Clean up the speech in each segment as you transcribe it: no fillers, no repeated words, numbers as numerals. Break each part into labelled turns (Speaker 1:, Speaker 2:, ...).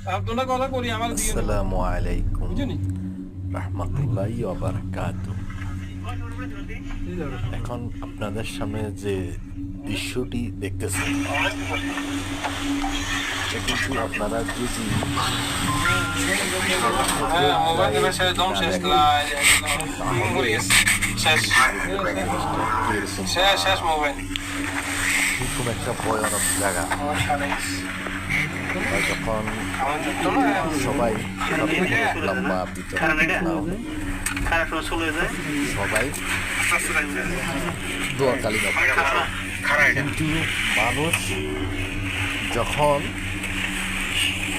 Speaker 1: আসসালামু আলাইকুম রাহমাতুল্লাহি ওয়া বারাকাতুহু। এখন আপনাদের সামনে যে দৃশ্যটি দেখতেছেন, কিন্তু আপনারা যদি এরকম একটা ভয়ানক জায়গা, যখন সবাই লম্বা সবাই দোয়াকালী, কিন্তু মানুষ যখন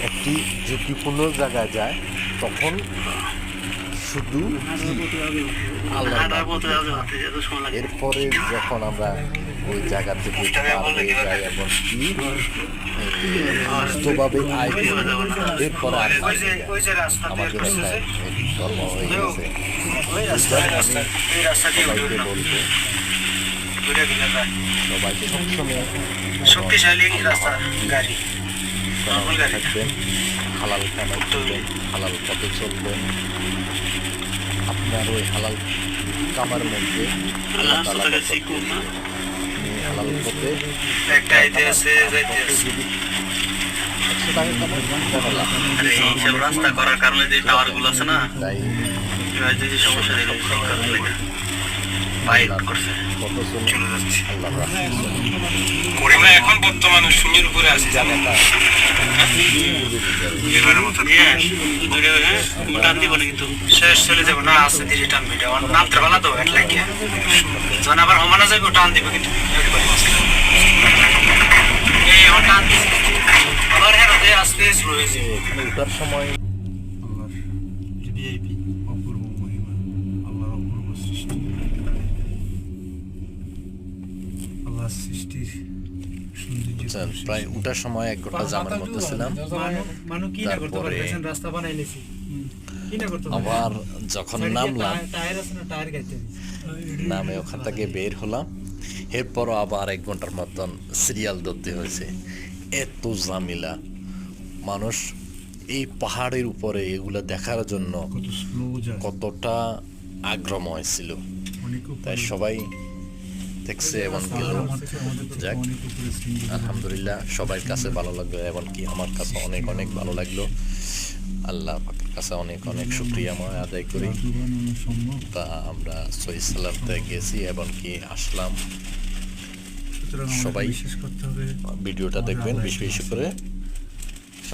Speaker 1: একটি ঝুঁকিপূর্ণ জায়গায় যায় তখন শুধু আল্লাহ। এরপরে যখন আমরা ওই জায়গা থেকে পার হয়ে যাই এবং কি সুস্থভাবে এরপরে আমাদের একটা ধর্ম হয়ে গেছে। সবাইকে বলবো, সবাইকে সবসময়
Speaker 2: শক্তিশালী রাস্তা গাড়ি
Speaker 1: থাকবেন, হালাল কামাই করবেন, হালাল পথে চলবেন। আপনার ওই হালাল কামার মধ্যে হালাল পথে
Speaker 2: 100 টাকা রাস্তা করার কারণে যে টাওয়ার গুলো আছে না,
Speaker 1: তাই
Speaker 2: সমস্যা আমরা এখন বর্তমানে শূন্যের উপরে আছি। টান দিব না, কিন্তু শেষ চলে যাবো না, আছে ধীরে টান ভিডিও নামতে পারলা তো এক লাগে যখন আবার হমানা যাবে টান দিব, কিন্তু আবার হ্যাঁ আস্তে শুরু হয়েছে।
Speaker 1: এখানে ওঠার সময় প্রায় উঠার সময় 1 ঘন্টা জামের মধ্যে ছিলাম। তারপরে আবার যখন নামলাম, নামে ওখান থেকে বের হলাম, এরপরও আবার 1 ঘন্টার মতন সিরিয়াল ধরতে হয়েছে। এত ঝামেলা, মানুষ এই পাহাড়ের উপরে এগুলো দেখার জন্য কতটা আগ্রহময় ছিল, তাই সবাই দেখছে এবং গেল। যাক, আলহামদুলিল্লাহ সবার কাছে ভালো লাগলো, এবং কি আমার কাছে অনেক অনেক ভালো লাগলো। আল্লাহ পাকের কাছে অনেক অনেক শুকরিয়া আদায় করি। তা আমরা সহি সালামতে গেছি এবং কি আসলাম। সবাই ভিডিওটা দেখবেন বেশি বেশি করে।